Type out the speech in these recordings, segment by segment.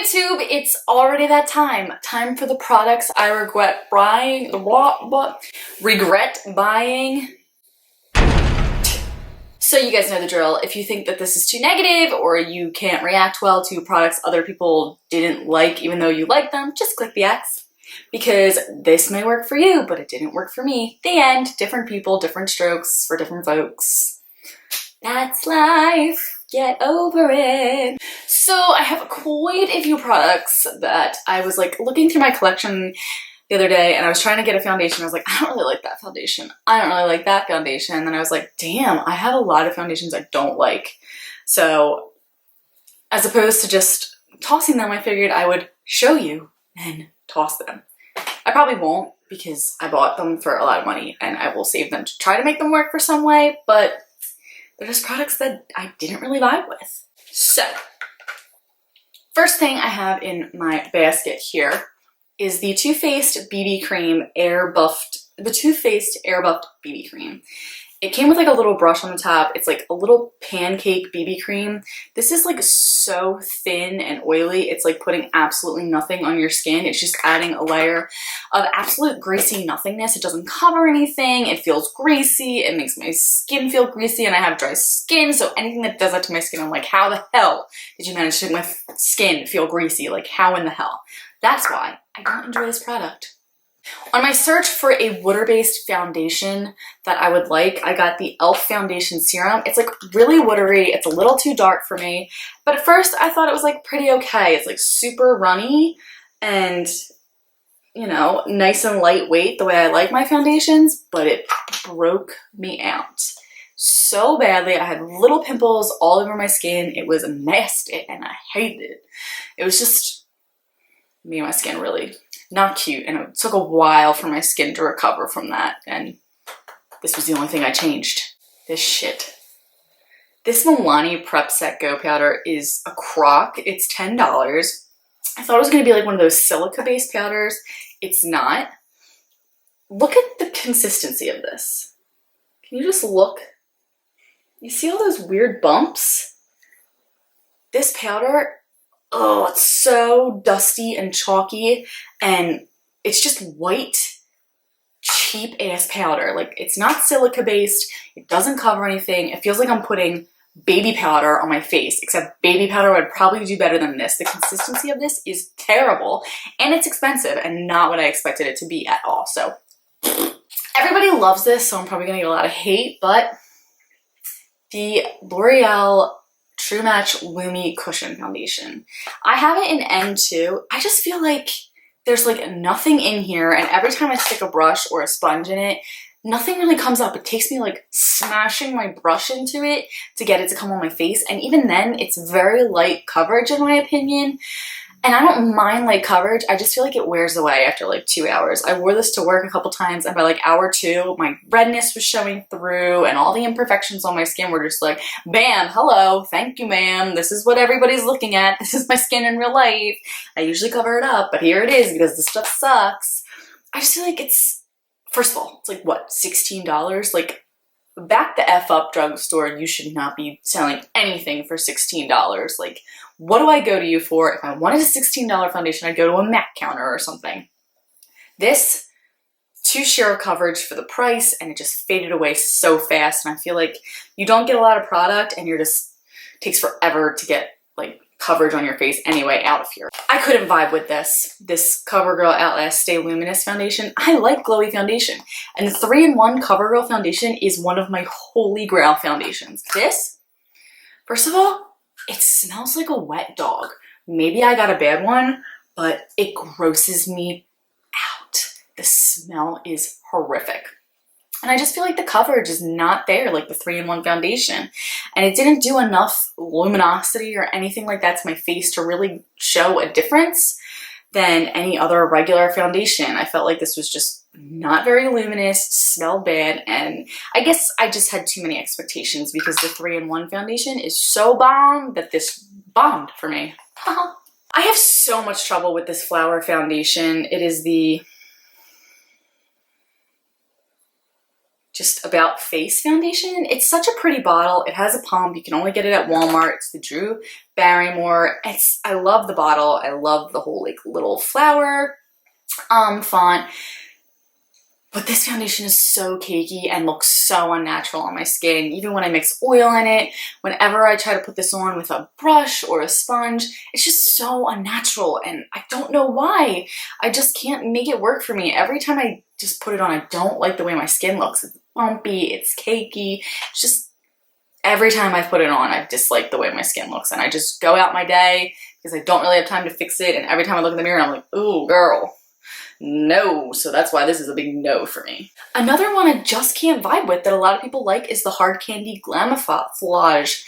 YouTube, it's already that time. Time for the products I regret buying. Regret buying. So you guys know the drill. If you think that this is too negative or you can't react well to products other people didn't like even though you like them, just click the X. Because this may work for you, but it didn't work for me. The end. Different people, different strokes for different folks. That's life. Get over it. So I have quite a few products that I was like looking through my collection the other day and I was trying to get a foundation. I was like, I don't really like that foundation. I don't really like that foundation. And then I was like, damn, I have a lot of foundations I don't like. So as opposed to just tossing them, I figured I would show you and toss them. I probably won't because I bought them for a lot of money and I will save them to try to make them work for some way, but they're just products that I didn't really vibe with. So, first thing I have in my basket here is the Too Faced BB Cream Air Buffed BB Cream. It came with like a little brush on the top. It's like a little pancake BB cream. This is like so thin and oily. It's like putting absolutely nothing on your skin. It's just adding a layer of absolute greasy nothingness. It doesn't cover anything. It feels greasy. It makes my skin feel greasy and I have dry skin. So anything that does that to my skin, I'm like, how the hell did you manage to make my skin feel greasy? Like how in the hell? That's why I don't enjoy this product. On my search for a water-based foundation that I would like, I got the e.l.f. Foundation Serum. It's like really watery. It's a little too dark for me. But at first I thought it was like pretty okay. It's like super runny and, you know, nice and lightweight the way I like my foundations, but it broke me out so badly. I had little pimples all over my skin. It was nasty and I hated it. It was just me and my skin really not cute, and it took a while for my skin to recover from that, and this was the only thing I changed. This shit. This Milani Prep Set Go powder is a crock. It's $10. I thought it was going to be like one of those silica-based powders. It's not. Look at the consistency of this. Can you just look? You see all those weird bumps? This powder, oh, it's so dusty and chalky, and it's just white, cheap ass powder. Like, it's not silica based, it doesn't cover anything. It feels like I'm putting baby powder on my face, except baby powder would probably do better than this. The consistency of this is terrible, and it's expensive, and not what I expected it to be at all. So, everybody loves this, so I'm probably gonna get a lot of hate, but the L'Oreal True Match Lumi Cushion Foundation. I have it in N2. I just feel like there's like nothing in here, and every time I stick a brush or a sponge in it, nothing really comes up. It takes me like smashing my brush into it to get it to come on my face, and even then, it's very light coverage in my opinion. And I don't mind light coverage, I just feel like it wears away after like 2 hours. I wore this to work a couple times and by like hour 2, my redness was showing through and all the imperfections on my skin were just like, bam, hello, thank you ma'am, this is what everybody's looking at, this is my skin in real life. I usually cover it up, but here it is because this stuff sucks. I just feel like it's, first of all, it's like what, $16? Like, back the F up, drugstore. You should not be selling anything for $16. Like, what do I go to you for? If I wanted a $16 foundation, I'd go to a MAC counter or something. This, too sheer coverage for the price, and it just faded away so fast, and I feel like you don't get a lot of product, and you're just, it takes forever to get, like, coverage on your face anyway out of here. I couldn't vibe with this CoverGirl Outlast Stay Luminous foundation. I like glowy foundation, and the 3-in-1 CoverGirl foundation is one of my holy grail foundations. This, first of all, it smells like a wet dog. Maybe I got a bad one, but it grosses me out. The smell is horrific. And I just feel like the coverage is not there like the 3-in-1 foundation. And it didn't do enough luminosity or anything like that to my face to really show a difference than any other regular foundation. I felt like this was just not very luminous, smelled bad, and I guess I just had too many expectations because the 3-in-1 foundation is so bomb that this bombed for me. I have so much trouble with this Flower foundation. It is the just About Face foundation. It's such a pretty bottle. It has a pump. You can only get it at Walmart. It's the Drew Barrymore. I love the bottle. I love the whole like little flower font. But this foundation is so cakey and looks so unnatural on my skin. Even when I mix oil in it, whenever I try to put this on with a brush or a sponge, it's just so unnatural and I don't know why. I just can't make it work for me. Every time I just put it on, I don't like the way my skin looks. It's bumpy, it's cakey. It's just every time I put it on, I dislike the way my skin looks and I just go out my day because I don't really have time to fix it. And every time I look in the mirror, I'm like, ooh, girl. No, so that's why this is a big no for me. Another one I just can't vibe with that a lot of people like is the Hard Candy Glamouflage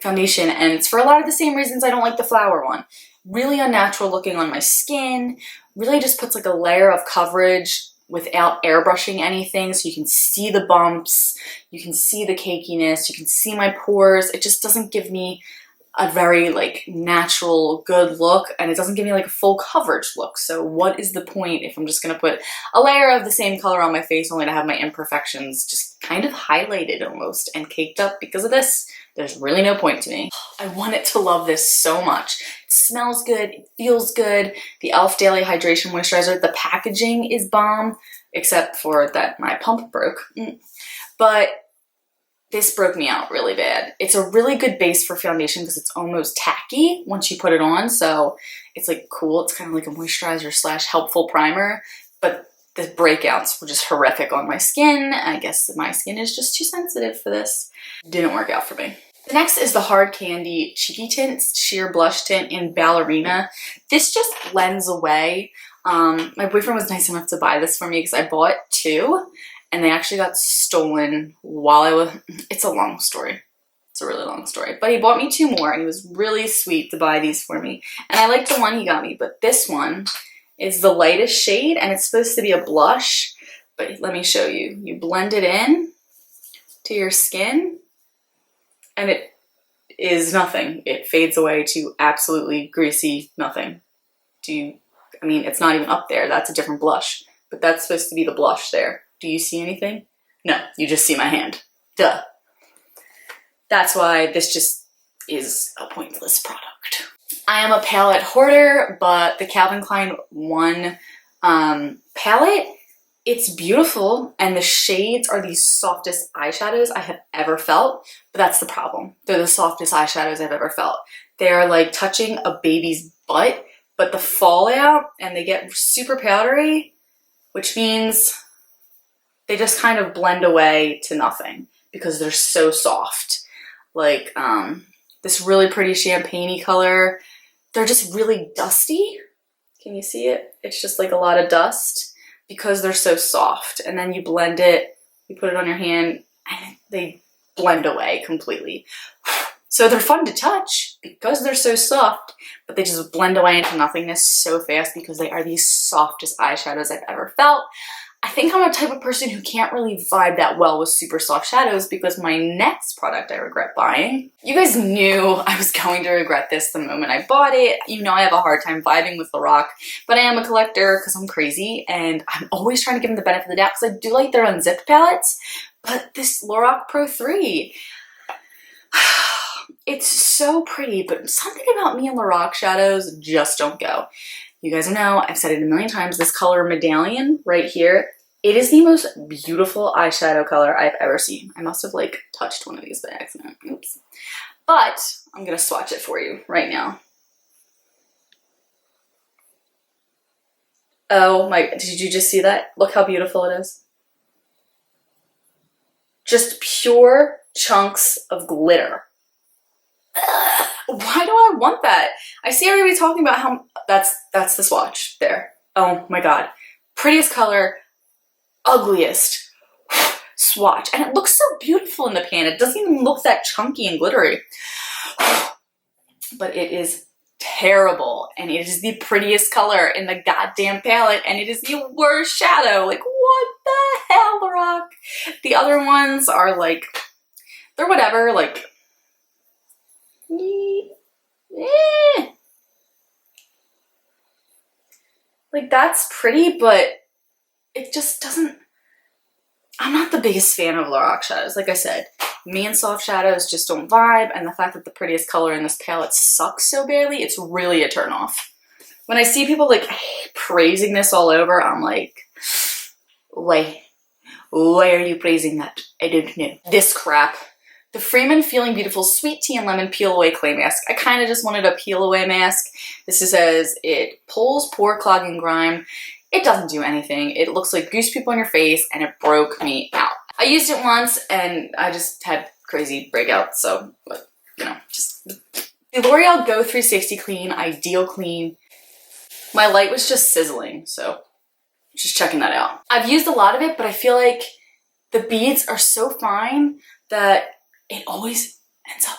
foundation, and it's for a lot of the same reasons I don't like the flower one. Really unnatural looking on my skin, really just puts like a layer of coverage without airbrushing anything, so you can see the bumps, you can see the cakiness, you can see my pores. It just doesn't give me a very like natural good look, and it doesn't give me like a full coverage look. So what is the point if I'm just gonna put a layer of the same color on my face only to have my imperfections just kind of highlighted almost and caked up because of this? There's really no point to me. I wanted to love this so much. It smells good, it feels good. The e.l.f. Daily Hydration Moisturizer, the packaging is bomb, except for that my pump broke. But this broke me out really bad. It's a really good base for foundation because it's almost tacky once you put it on. So it's like cool. It's kind of like a moisturizer slash helpful primer. But the breakouts were just horrific on my skin. I guess my skin is just too sensitive for this. Didn't work out for me. The next is the Hard Candy Cheeky Tints Sheer Blush Tint in Ballerina. This just blends away. My boyfriend was nice enough to buy this for me because I bought two. And they actually got stolen while I was, it's a long story. It's a really long story. But he bought me two more and he was really sweet to buy these for me. And I like the one he got me, but this one is the lightest shade and it's supposed to be a blush. But let me show you. You blend it in to your skin and it is nothing. It fades away to absolutely greasy nothing. I mean, it's not even up there. That's a different blush. But that's supposed to be the blush there. Do you see anything? No, you just see my hand. Duh. That's why this just is a pointless product. I am a palette hoarder, but the Calvin Klein One palette, it's beautiful, and the shades are the softest eyeshadows I have ever felt, but that's the problem. They're the softest eyeshadows I've ever felt. They're like touching a baby's butt, but the fallout, and they get super powdery, which means they just kind of blend away to nothing because they're so soft. Like this really pretty champagne-y color. They're just really dusty. Can you see it? It's just like a lot of dust because they're so soft. And then you blend it, you put it on your hand, and they blend away completely. So they're fun to touch because they're so soft, but they just blend away into nothingness so fast because they are the softest eyeshadows I've ever felt. I think I'm a type of person who can't really vibe that well with super soft shadows because my next product I regret buying. You guys knew I was going to regret this the moment I bought it. You know I have a hard time vibing with Lorac, but I am a collector because I'm crazy and I'm always trying to give them the benefit of the doubt because I do like their unzipped palettes, but this Lorac Pro 3, it's so pretty, but something about me and Lorac shadows just don't go. You guys know, I've said it a million times, this color Medallion right here, it is the most beautiful eyeshadow color I've ever seen. I must have like touched one of these by accident. Oops. But I'm gonna swatch it for you right now. Oh my, did you just see that? Look how beautiful it is. Just pure chunks of glitter. Why do I want that? I see everybody talking about how that's the swatch there. Oh my god. Prettiest color, ugliest swatch. And it looks so beautiful in the pan. It doesn't even look that chunky and glittery. But it is terrible. And it is the prettiest color in the goddamn palette. And it is the worst shadow. Like, what the hell, Lorac? The other ones are like, they're whatever, like, like that's pretty, but it just doesn't, I'm not the biggest fan of Lorac shadows. Like I said, me and soft shadows just don't vibe, and the fact that the prettiest color in this palette sucks so badly, it's really a turnoff. When I see people like praising this all over, I'm like, why are you praising that? I don't know. This crap. The Freeman Feeling Beautiful Sweet Tea and Lemon Peel Away Clay Mask. I kind of just wanted a peel away mask. This says it pulls pore clogging grime. It doesn't do anything. It looks like goose poop on your face, and it broke me out. I used it once and I just had crazy breakouts, so, but, you know, just. The L'Oreal Go 360 Clean, Ideal Clean. My light was just sizzling, so just checking that out. I've used a lot of it, but I feel like the beads are so fine that it always ends up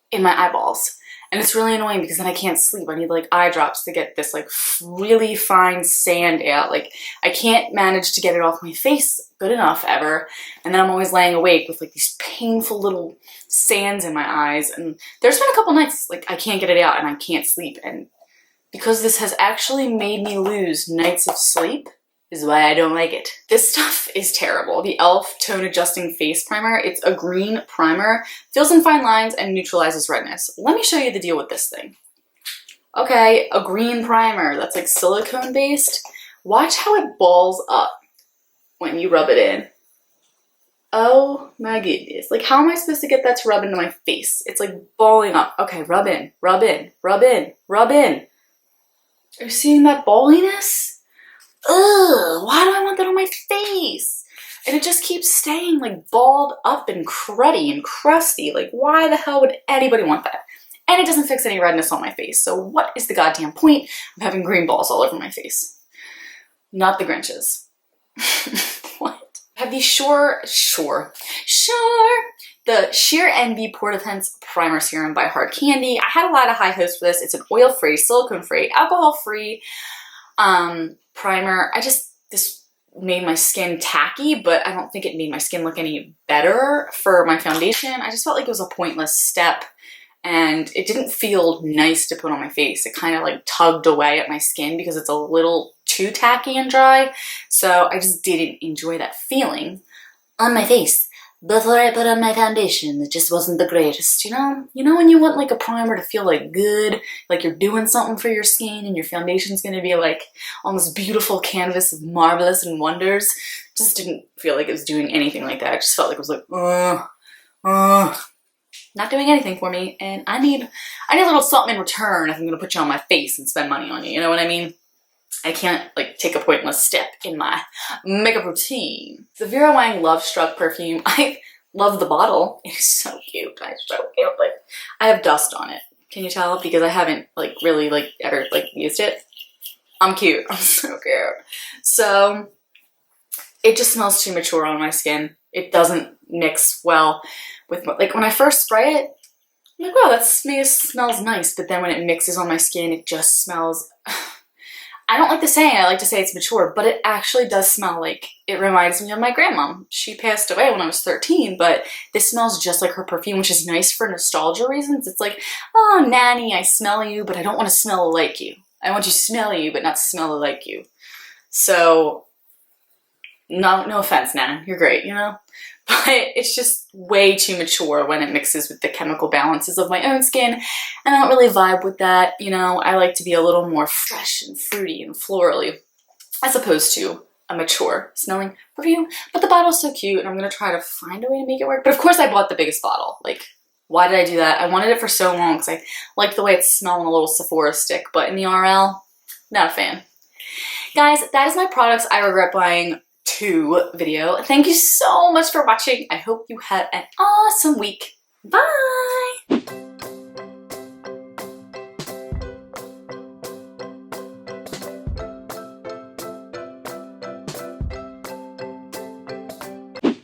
in my eyeballs. And it's really annoying because then I can't sleep. I need like eye drops to get this like really fine sand out. Like I can't manage to get it off my face good enough ever. And then I'm always laying awake with like these painful little sands in my eyes. And there's been a couple nights like I can't get it out and I can't sleep. And because this has actually made me lose nights of sleep is why I don't like it. This stuff is terrible. The e.l.f. Tone Adjusting Face Primer. It's a green primer, fills in fine lines, and neutralizes redness. Let me show you the deal with this thing. Okay, a green primer that's like silicone based. Watch how it balls up when you rub it in. Oh my goodness. Like how am I supposed to get that to rub into my face? It's like balling up. Okay, rub in, rub in, rub in, rub in. Are you seeing that balliness? Ugh, why do I want that on my face? And it just keeps staying like balled up and cruddy and crusty. Like why the hell would anybody want that? And it doesn't fix any redness on my face. So what is the goddamn point of having green balls all over my face? Not the Grinches. What? I have the the Sheer Envy Pore Defense Primer Serum by Hard Candy. I had a lot of high hopes for this. It's an oil-free, silicone-free, alcohol-free primer. This made my skin tacky, but I don't think it made my skin look any better for my foundation. I just felt like it was a pointless step and it didn't feel nice to put on my face. It kind of like tugged away at my skin because it's a little too tacky and dry. So I just didn't enjoy that feeling on my face before I put on my foundation. It just wasn't the greatest, you know? You know when you want like a primer to feel like good, like you're doing something for your skin and your foundation's gonna be like on this beautiful canvas of marvelous and wonders? Just didn't feel like it was doing anything like that. I just felt like it was like, not doing anything for me, and I need a little something in return if I'm gonna put you on my face and spend money on you, you know what I mean? I can't like take a pointless step in my makeup routine. The Vera Wang Love Struck perfume. I love the bottle. It is so cute. It's so cute. Like I have dust on it. Can you tell? Because I haven't like really like ever like used it. I'm cute. I'm so cute. So it just smells too mature on my skin. It doesn't mix well with like when I first spray it. I'm like, wow, that smells nice. But then when it mixes on my skin, it just smells. I don't like the saying, I like to say it's mature, but it actually does smell like, it reminds me of my grandma. She passed away when I was 13, but this smells just like her perfume, which is nice for nostalgia reasons. It's like, oh, Nanny, I smell you, but I don't want to smell like you. I want to smell you, but not smell like you. So, no offense, Nana, you're great, you know? But it's just way too mature when it mixes with the chemical balances of my own skin, and I don't really vibe with that, you know? I like to be a little more fresh and fruity and florally, as opposed to a mature smelling perfume. But the bottle's so cute, and I'm gonna try to find a way to make it work. But of course I bought the biggest bottle. Like, why did I do that? I wanted it for so long because I like the way it's smelling a little Sephora stick, but in the RL, not a fan. Guys, that is my products I regret buying video. Thank you so much for watching. I hope you had an awesome week. Bye!